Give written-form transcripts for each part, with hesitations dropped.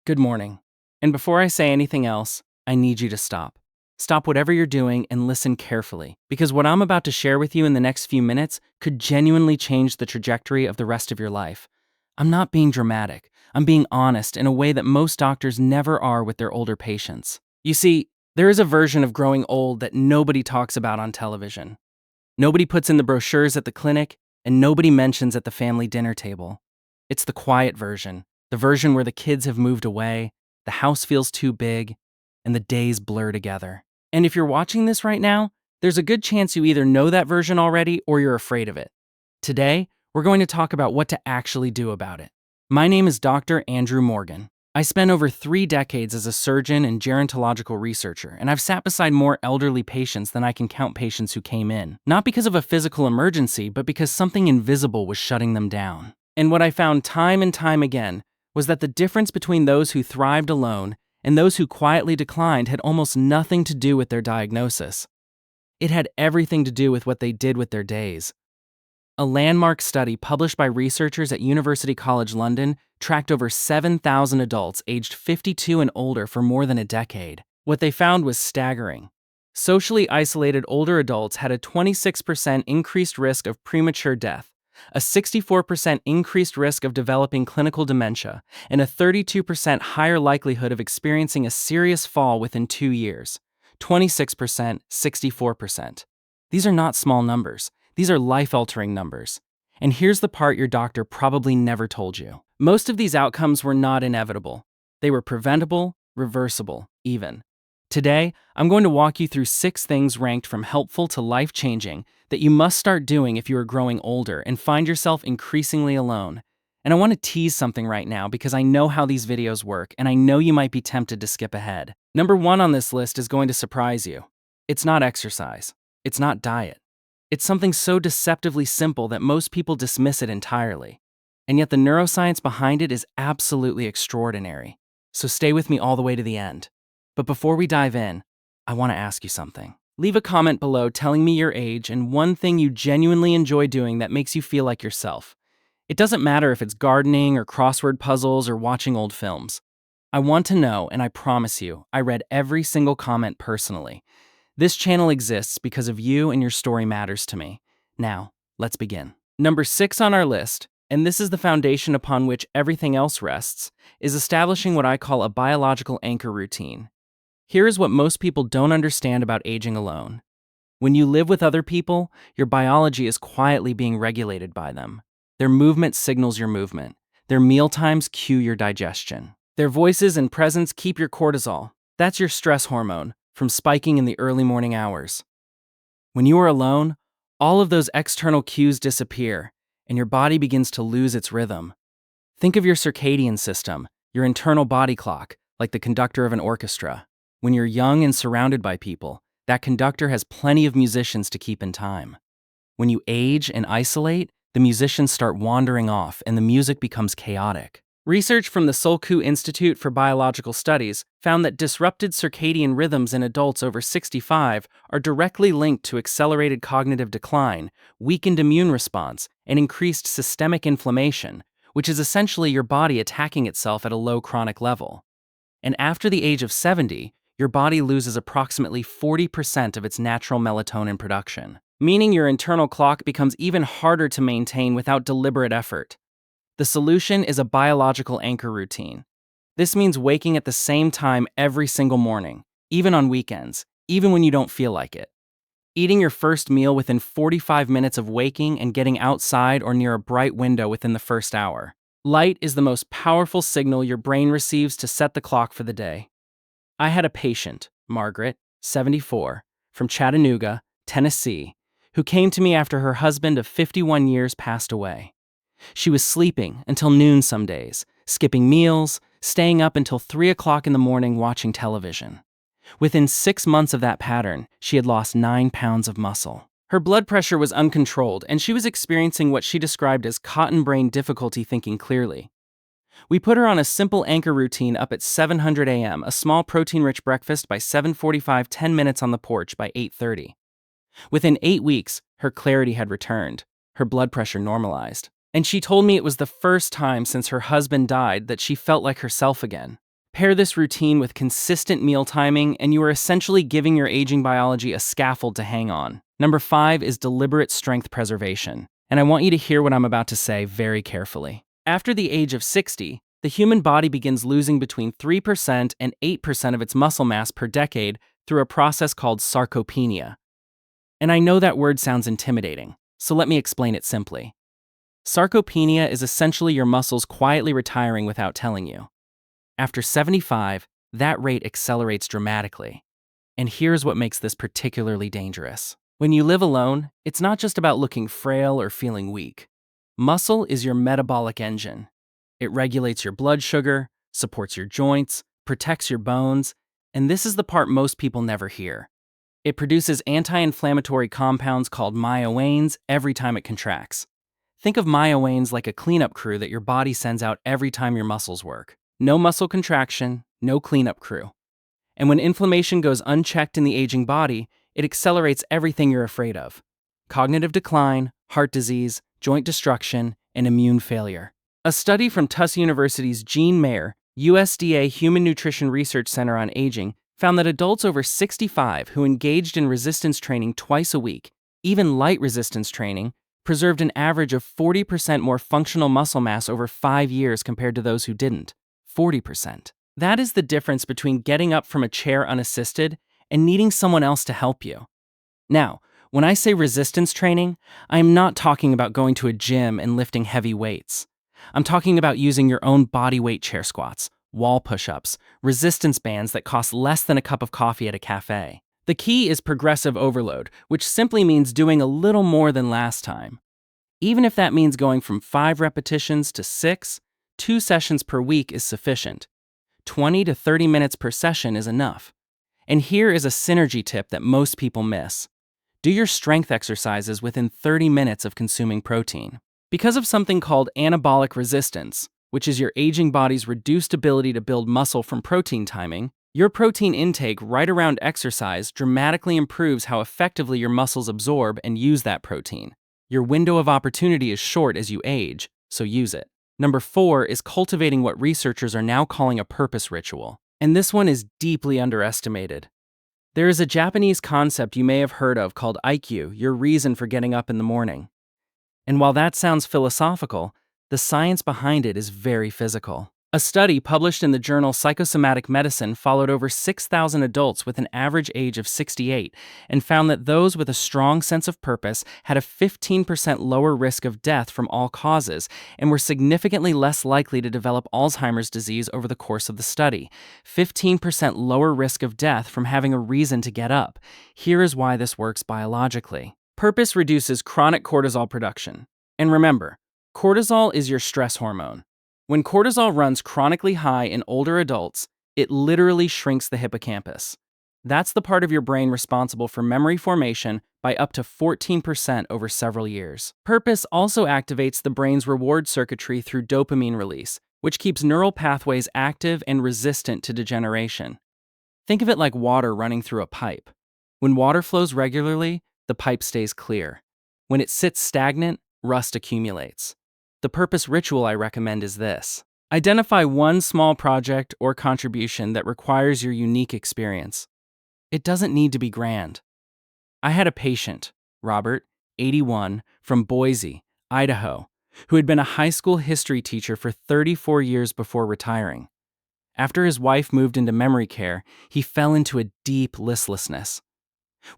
Good morning. And before I say anything else, I need you to stop. Stop whatever you're doing and listen carefully, because what I'm about to share with you in the next few minutes could genuinely change the trajectory of the rest of your life. I'm not being dramatic. I'm being honest in a way that most doctors never are with their older patients. You see, there is a version of growing old that nobody talks about on television. Nobody puts in the brochures at the clinic, and nobody mentions at the family dinner table. It's the quiet version, the version where the kids have moved away, the house feels too big, and the days blur together. And if you're watching this right now, there's a good chance you either know that version already or you're afraid of it. Today, we're going to talk about what to actually do about it. My name is Dr. Andrew Morgan. I spent over 3 decades as a surgeon and gerontological researcher, and I've sat beside more elderly patients than I can count patients who came in, not because of a physical emergency, but because something invisible was shutting them down. And what I found time and time again was that the difference between those who thrived alone and those who quietly declined had almost nothing to do with their diagnosis. It had everything to do with what they did with their days. A landmark study published by researchers at University College London tracked over 7,000 adults aged 52 and older for more than a decade. What they found was staggering. Socially isolated older adults had a 26% increased risk of premature death, a 64% increased risk of developing clinical dementia, and a 32% higher likelihood of experiencing a serious fall within 2 years. 26%, 64%. These are not small numbers. These are life-altering numbers. And here's the part your doctor probably never told you. Most of these outcomes were not inevitable. They were preventable, reversible, even. Today, I'm going to walk you through 6 things ranked from helpful to life-changing that you must start doing if you are growing older and find yourself increasingly alone. And I want to tease something right now because I know how these videos work, and I know you might be tempted to skip ahead. Number 1 on this list is going to surprise you. It's not exercise. It's not diet. It's something so deceptively simple that most people dismiss it entirely. And yet the neuroscience behind it is absolutely extraordinary. So stay with me all the way to the end. But before we dive in, I want to ask you something. Leave a comment below telling me your age and one thing you genuinely enjoy doing that makes you feel like yourself. It doesn't matter if it's gardening or crossword puzzles or watching old films. I want to know, and I promise you, I read every single comment personally. This channel exists because of you, and your story matters to me. Now, let's begin. Number 6 on our list, and this is the foundation upon which everything else rests, is establishing what I call a biological anchor routine. Here is what most people don't understand about aging alone. When you live with other people, your biology is quietly being regulated by them. Their movement signals your movement. Their meal times cue your digestion. Their voices and presence keep your cortisol. That's your stress hormone, from spiking in the early morning hours. When you are alone, all of those external cues disappear, and your body begins to lose its rhythm. Think of your circadian system, your internal body clock, like the conductor of an orchestra. When you're young and surrounded by people, that conductor has plenty of musicians to keep in time. When you age and isolate, the musicians start wandering off and the music becomes chaotic. Research from the Solitude Institute for Biological Studies found that disrupted circadian rhythms in adults over 65 are directly linked to accelerated cognitive decline, weakened immune response, and increased systemic inflammation, which is essentially your body attacking itself at a low chronic level. And after the age of 70, your body loses approximately 40% of its natural melatonin production, meaning your internal clock becomes even harder to maintain without deliberate effort. The solution is a biological anchor routine. This means waking at the same time every single morning, even on weekends, even when you don't feel like it. Eating your first meal within 45 minutes of waking and getting outside or near a bright window within the first hour. Light is the most powerful signal your brain receives to set the clock for the day. I had a patient, Margaret, 74, from Chattanooga, Tennessee, who came to me after her husband of 51 years passed away. She was sleeping until noon some days, skipping meals, staying up until 3 o'clock in the morning watching television. Within 6 months of that pattern, she had lost 9 pounds of muscle. Her blood pressure was uncontrolled, and she was experiencing what she described as cotton brain difficulty thinking clearly. We put her on a simple anchor routine up at 700 a.m., a small protein-rich breakfast by 7:45, 10 minutes on the porch by 8:30. Within 8 weeks, her clarity had returned. Her blood pressure normalized. And she told me it was the first time since her husband died that she felt like herself again. Pair this routine with consistent meal timing, and you are essentially giving your aging biology a scaffold to hang on. Number 5 is deliberate strength preservation. And I want you to hear what I'm about to say very carefully. After the age of 60, the human body begins losing between 3% and 8% of its muscle mass per decade through a process called sarcopenia. And I know that word sounds intimidating, so let me explain it simply. Sarcopenia is essentially your muscles quietly retiring without telling you. After 75, that rate accelerates dramatically. And here's what makes this particularly dangerous. When you live alone, it's not just about looking frail or feeling weak. Muscle is your metabolic engine. It regulates your blood sugar, supports your joints, protects your bones, and this is the part most people never hear. It produces anti-inflammatory compounds called myoanes every time it contracts. Think of myoanes like a cleanup crew that your body sends out every time your muscles work. No muscle contraction, no cleanup crew. And when inflammation goes unchecked in the aging body, it accelerates everything you're afraid of: cognitive decline, heart disease, joint destruction, and immune failure. A study from Tufts University's Jean Mayer, USDA Human Nutrition Research Center on Aging, found that adults over 65 who engaged in resistance training twice a week, even light resistance training, preserved an average of 40% more functional muscle mass over 5 years compared to those who didn't. 40%. That is the difference between getting up from a chair unassisted and needing someone else to help you. Now, when I say resistance training, I am not talking about going to a gym and lifting heavy weights. I'm talking about using your own body weight chair squats, wall push-ups, resistance bands that cost less than a cup of coffee at a cafe. The key is progressive overload, which simply means doing a little more than last time. Even if that means going from 5 repetitions to 6, 2 sessions per week is sufficient. 20 to 30 minutes per session is enough. And here is a synergy tip that most people miss. Do your strength exercises within 30 minutes of consuming protein. Because of something called anabolic resistance, which is your aging body's reduced ability to build muscle from protein timing, your protein intake right around exercise dramatically improves how effectively your muscles absorb and use that protein. Your window of opportunity is short as you age, so use it. Number 4 is cultivating what researchers are now calling a purpose ritual. And this one is deeply underestimated. There is a Japanese concept you may have heard of called Aikyu, your reason for getting up in the morning. And while that sounds philosophical, the science behind it is very physical. A study published in the journal Psychosomatic Medicine followed over 6,000 adults with an average age of 68 and found that those with a strong sense of purpose had a 15% lower risk of death from all causes and were significantly less likely to develop Alzheimer's disease over the course of the study. 15% lower risk of death from having a reason to get up. Here is why this works biologically. Purpose reduces chronic cortisol production. And remember, cortisol is your stress hormone. When cortisol runs chronically high in older adults, it literally shrinks the hippocampus. That's the part of your brain responsible for memory formation by up to 14% over several years. Purpose also activates the brain's reward circuitry through dopamine release, which keeps neural pathways active and resistant to degeneration. Think of it like water running through a pipe. When water flows regularly, the pipe stays clear. When it sits stagnant, rust accumulates. The purpose ritual I recommend is this. Identify one small project or contribution that requires your unique experience. It doesn't need to be grand. I had a patient, Robert, 81, from Boise, Idaho, who had been a high school history teacher for 34 years before retiring. After his wife moved into memory care, he fell into a deep listlessness.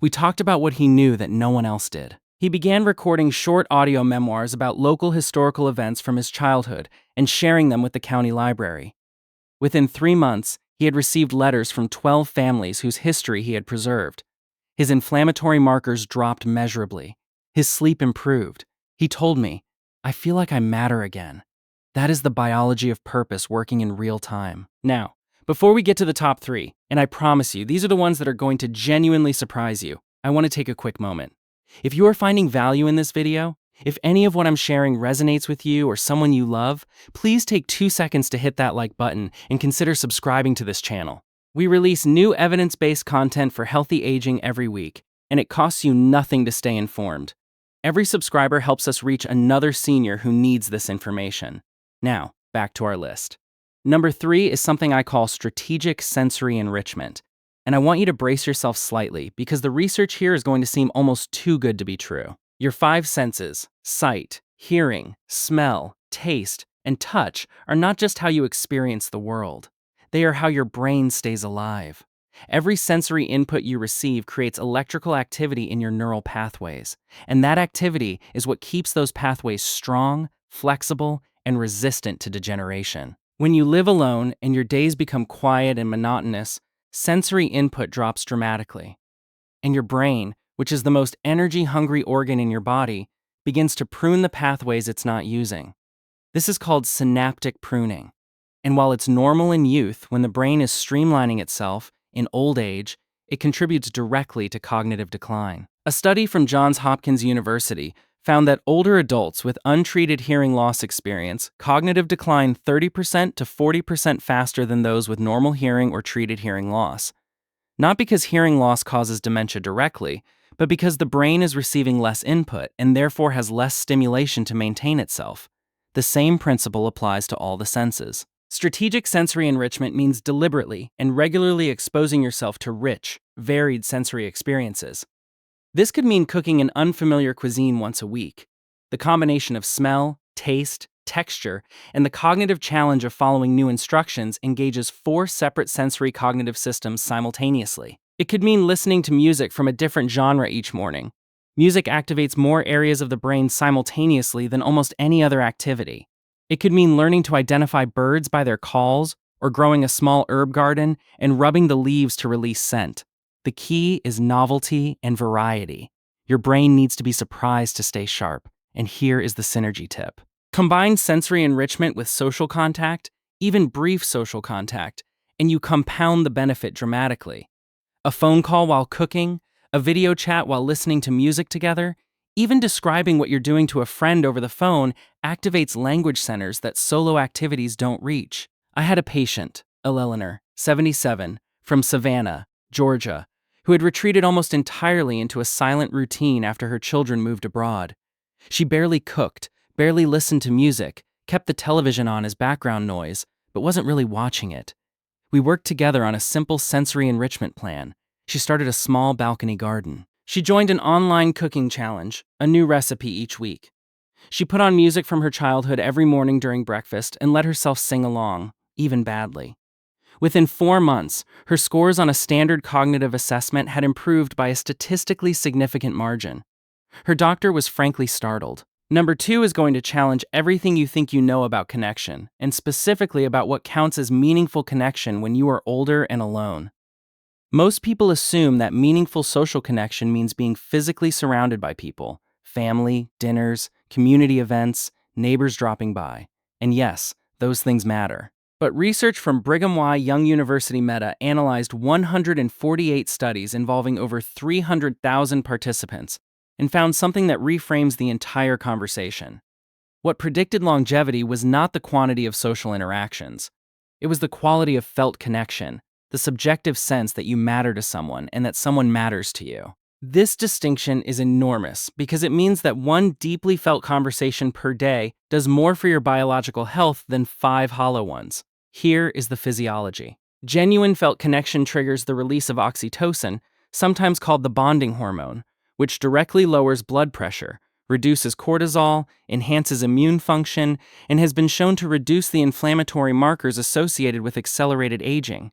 We talked about what he knew that no one else did. He began recording short audio memoirs about local historical events from his childhood and sharing them with the county library. Within 3 months, he had received letters from 12 families whose history he had preserved. His inflammatory markers dropped measurably. His sleep improved. He told me, "I feel like I matter again." That is the biology of purpose working in real time. Now, before we get to the top 3, and I promise you, these are the ones that are going to genuinely surprise you, I want to take a quick moment. If you are finding value in this video, if any of what I'm sharing resonates with you or someone you love, please take 2 seconds to hit that like button and consider subscribing to this channel. We release new evidence-based content for healthy aging every week, and it costs you nothing to stay informed. Every subscriber helps us reach another senior who needs this information. Now, back to our list. Number 3 is something I call strategic sensory enrichment. And I want you to brace yourself slightly because the research here is going to seem almost too good to be true. Your five senses, sight, hearing, smell, taste, and touch, are not just how you experience the world. They are how your brain stays alive. Every sensory input you receive creates electrical activity in your neural pathways, and that activity is what keeps those pathways strong, flexible, and resistant to degeneration. When you live alone and your days become quiet and monotonous, sensory input drops dramatically, and your brain, which is the most energy-hungry organ in your body, begins to prune the pathways it's not using. This is called synaptic pruning. And while it's normal in youth, when the brain is streamlining itself, in old age, it contributes directly to cognitive decline. A study from Johns Hopkins University found that older adults with untreated hearing loss experience cognitive decline 30% to 40% faster than those with normal hearing or treated hearing loss. Not because hearing loss causes dementia directly, but because the brain is receiving less input and therefore has less stimulation to maintain itself. The same principle applies to all the senses. Strategic sensory enrichment means deliberately and regularly exposing yourself to rich, varied sensory experiences. This could mean cooking an unfamiliar cuisine once a week. The combination of smell, taste, texture, and the cognitive challenge of following new instructions engages 4 separate sensory cognitive systems simultaneously. It could mean listening to music from a different genre each morning. Music activates more areas of the brain simultaneously than almost any other activity. It could mean learning to identify birds by their calls, or growing a small herb garden and rubbing the leaves to release scent. The key is novelty and variety. Your brain needs to be surprised to stay sharp, and here is the synergy tip. Combine sensory enrichment with social contact, even brief social contact, and you compound the benefit dramatically. A phone call while cooking, a video chat while listening to music together, even describing what you're doing to a friend over the phone activates language centers that solo activities don't reach. I had a patient, Eleanor, 77, from Savannah, Georgia, who had retreated almost entirely into a silent routine after her children moved abroad. She barely cooked, barely listened to music, kept the television on as background noise, but wasn't really watching it. We worked together on a simple sensory enrichment plan. She started a small balcony garden. She joined an online cooking challenge, a new recipe each week. She put on music from her childhood every morning during breakfast and let herself sing along, even badly. Within 4 months, her scores on a standard cognitive assessment had improved by a statistically significant margin. Her doctor was frankly startled. Number 2 is going to challenge everything you think you know about connection, and specifically about what counts as meaningful connection when you are older and alone. Most people assume that meaningful social connection means being physically surrounded by people, family, dinners, community events, neighbors dropping by. And yes, those things matter. But research from Brigham Young University Meta analyzed 148 studies involving over 300,000 participants and found something that reframes the entire conversation. What predicted longevity was not the quantity of social interactions. It was the quality of felt connection, the subjective sense that you matter to someone and that someone matters to you. This distinction is enormous because it means that one deeply felt conversation per day does more for your biological health than 5 hollow ones. Here is the physiology. Genuine felt connection triggers the release of oxytocin, sometimes called the bonding hormone, which directly lowers blood pressure, reduces cortisol, enhances immune function, and has been shown to reduce the inflammatory markers associated with accelerated aging.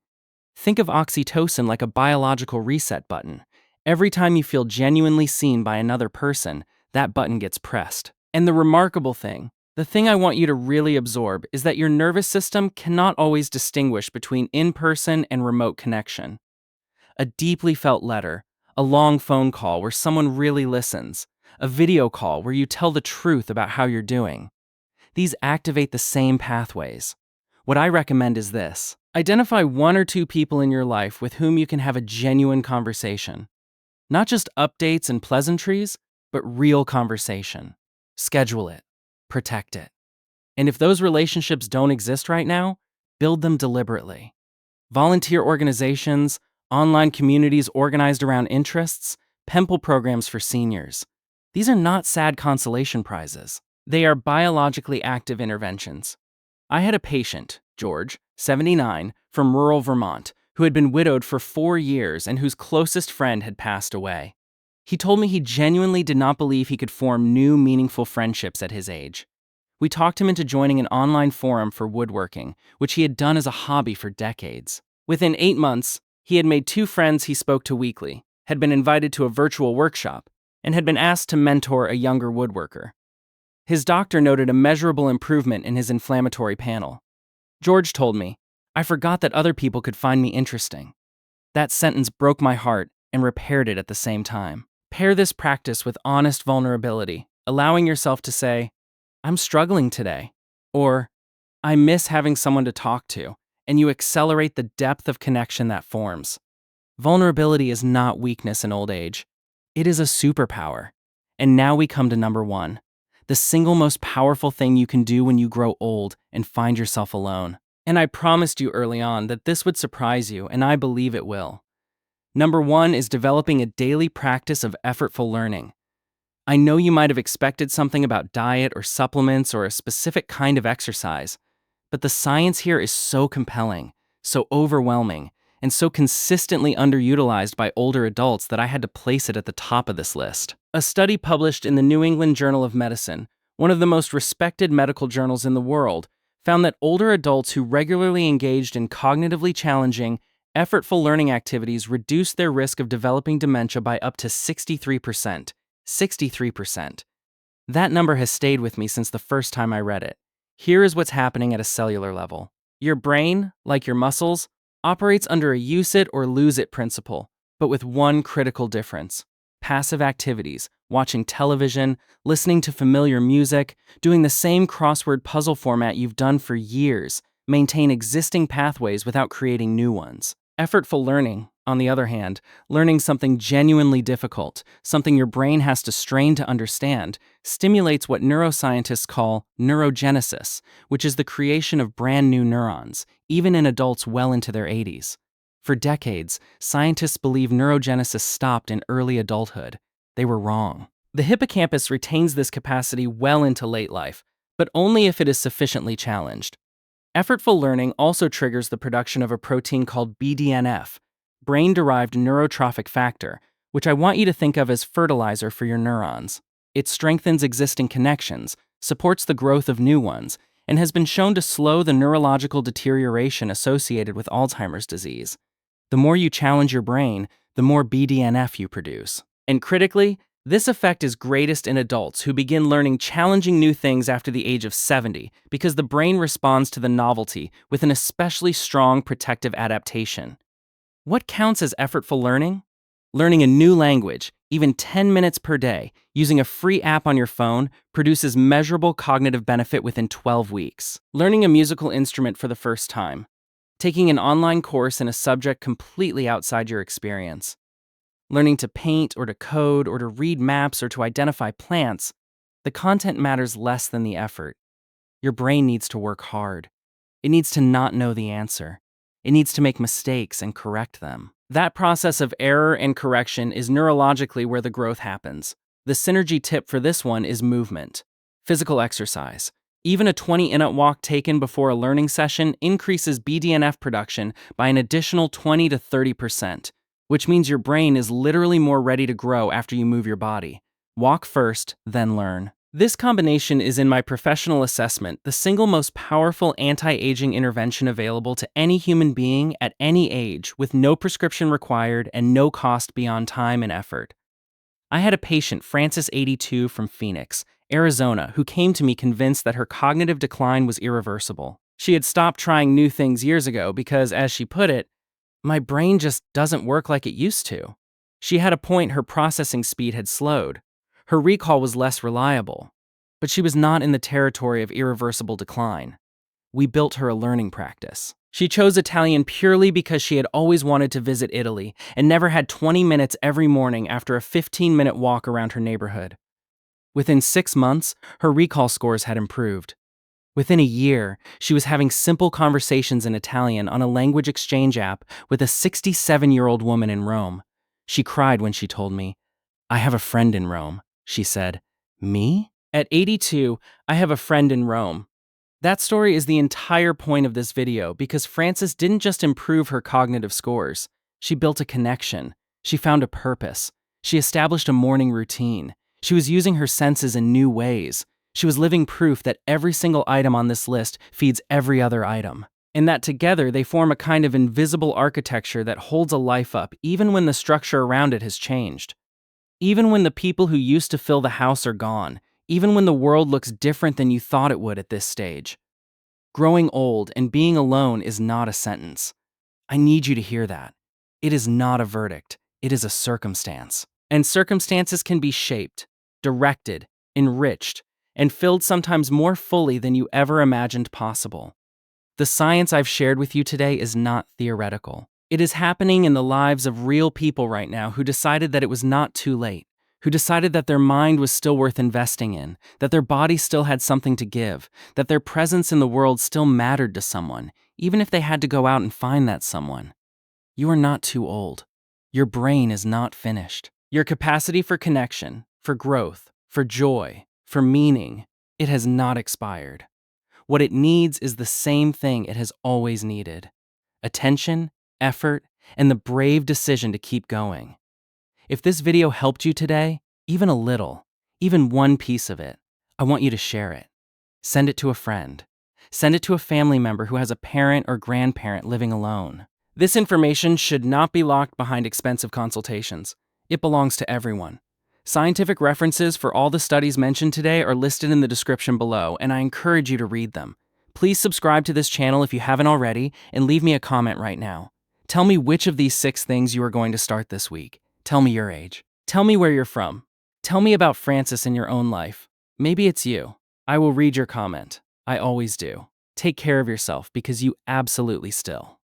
Think of oxytocin like a biological reset button. Every time you feel genuinely seen by another person, that button gets pressed. And the remarkable thing, the thing I want you to really absorb, is that your nervous system cannot always distinguish between in-person and remote connection. A deeply felt letter, a long phone call where someone really listens, a video call where you tell the truth about how you're doing. These activate the same pathways. What I recommend is this. Identify 1 or 2 people in your life with whom you can have a genuine conversation. Not just updates and pleasantries, but real conversation. Schedule it. Protect it. And if those relationships don't exist right now, build them deliberately. Volunteer organizations, online communities organized around interests, Pemple programs for seniors. These are not sad consolation prizes. They are biologically active interventions. I had a patient, George, 79, from rural Vermont, who had been widowed for 4 years and whose closest friend had passed away. He told me he genuinely did not believe he could form new, meaningful friendships at his age. We talked him into joining an online forum for woodworking, which he had done as a hobby for decades. Within 8 months, he had made 2 friends he spoke to weekly, had been invited to a virtual workshop, and had been asked to mentor a younger woodworker. His doctor noted a measurable improvement in his inflammatory panel. George told me, "I forgot that other people could find me interesting." That sentence broke my heart and repaired it at the same time. Pair this practice with honest vulnerability, allowing yourself to say, "I'm struggling today," or "I miss having someone to talk to," and you accelerate the depth of connection that forms. Vulnerability is not weakness in old age. It is a superpower. And now we come to number 1, the single most powerful thing you can do when you grow old and find yourself alone. And I promised you early on that this would surprise you, and I believe it will. Number 1 is developing a daily practice of effortful learning. I know you might have expected something about diet or supplements or a specific kind of exercise, but the science here is so compelling, so overwhelming, and so consistently underutilized by older adults that I had to place it at the top of this list. A study published in the New England Journal of Medicine, one of the most respected medical journals in the world, found that older adults who regularly engaged in cognitively challenging, effortful learning activities reduced their risk of developing dementia by up to 63%. 63%. That number has stayed with me since the first time I read it. Here is what's happening at a cellular level. Your brain, like your muscles, operates under a use it or lose it principle, but with one critical difference: passive activities, watching television, listening to familiar music, doing the same crossword puzzle format you've done for years, maintain existing pathways without creating new ones. Effortful learning, on the other hand, learning something genuinely difficult, something your brain has to strain to understand, stimulates what neuroscientists call neurogenesis, which is the creation of brand new neurons, even in adults well into their 80s. For decades, scientists believe neurogenesis stopped in early adulthood. They were wrong. The hippocampus retains this capacity well into late life, but only if it is sufficiently challenged. Effortful learning also triggers the production of a protein called BDNF, brain-derived neurotrophic factor, which I want you to think of as fertilizer for your neurons. It strengthens existing connections, supports the growth of new ones, and has been shown to slow the neurological deterioration associated with Alzheimer's disease. The more you challenge your brain, the more BDNF you produce. And critically, this effect is greatest in adults who begin learning challenging new things after the age of 70 because the brain responds to the novelty with an especially strong protective adaptation. What counts as effortful learning? Learning a new language, even 10 minutes per day, using a free app on your phone, produces measurable cognitive benefit within 12 weeks. Learning a musical instrument for the first time. Taking an online course in a subject completely outside your experience. Learning to paint or to code or to read maps or to identify plants, the content matters less than the effort. Your brain needs to work hard. It needs to not know the answer. It needs to make mistakes and correct them. That process of error and correction is neurologically where the growth happens. The synergy tip for this one is movement. Physical exercise. Even a 20-minute walk taken before a learning session increases BDNF production by an additional 20 to 30%. Which means your brain is literally more ready to grow after you move your body. Walk first, then learn. This combination is, in my professional assessment, the single most powerful anti-aging intervention available to any human being at any age with no prescription required and no cost beyond time and effort. I had a patient, Frances, 82, from Phoenix, Arizona, who came to me convinced that her cognitive decline was irreversible. She had stopped trying new things years ago because, as she put it, "My brain just doesn't work like it used to." She had a point her processing speed had slowed. Her recall was less reliable. But she was not in the territory of irreversible decline. We built her a learning practice. She chose Italian purely because she had always wanted to visit Italy and never had 20 minutes every morning after a 15-minute walk around her neighborhood. Within 6 months, her recall scores had improved. Within a year, she was having simple conversations in Italian on a language exchange app with a 67-year-old woman in Rome. She cried when she told me, "I have a friend in Rome," she said. "Me?" At 82, I have a friend in Rome. That story is the entire point of this video because Frances didn't just improve her cognitive scores. She built a connection. She found a purpose. She established a morning routine. She was using her senses in new ways. She was living proof that every single item on this list feeds every other item, and that together they form a kind of invisible architecture that holds a life up even when the structure around it has changed. Even when the people who used to fill the house are gone, even when the world looks different than you thought it would at this stage. Growing old and being alone is not a sentence. I need you to hear that. It is not a verdict. It is a circumstance. And circumstances can be shaped, directed, enriched, and filled sometimes more fully than you ever imagined possible. The science I've shared with you today is not theoretical. It is happening in the lives of real people right now who decided that it was not too late, who decided that their mind was still worth investing in, that their body still had something to give, that their presence in the world still mattered to someone, even if they had to go out and find that someone. You are not too old. Your brain is not finished. Your capacity for connection, for growth, for joy, for meaning, it has not expired. What it needs is the same thing it has always needed: attention, effort, and the brave decision to keep going. If this video helped you today, even a little, even one piece of it, I want you to share it. Send it to a friend. Send it to a family member who has a parent or grandparent living alone. This information should not be locked behind expensive consultations. It belongs to everyone. Scientific references for all the studies mentioned today are listed in the description below, and I encourage you to read them. Please subscribe to this channel if you haven't already, and leave me a comment right now. Tell me which of these 6 things you are going to start this week. Tell me your age. Tell me where you're from. Tell me about Frances in your own life. Maybe it's you. I will read your comment. I always do. Take care of yourself because you absolutely still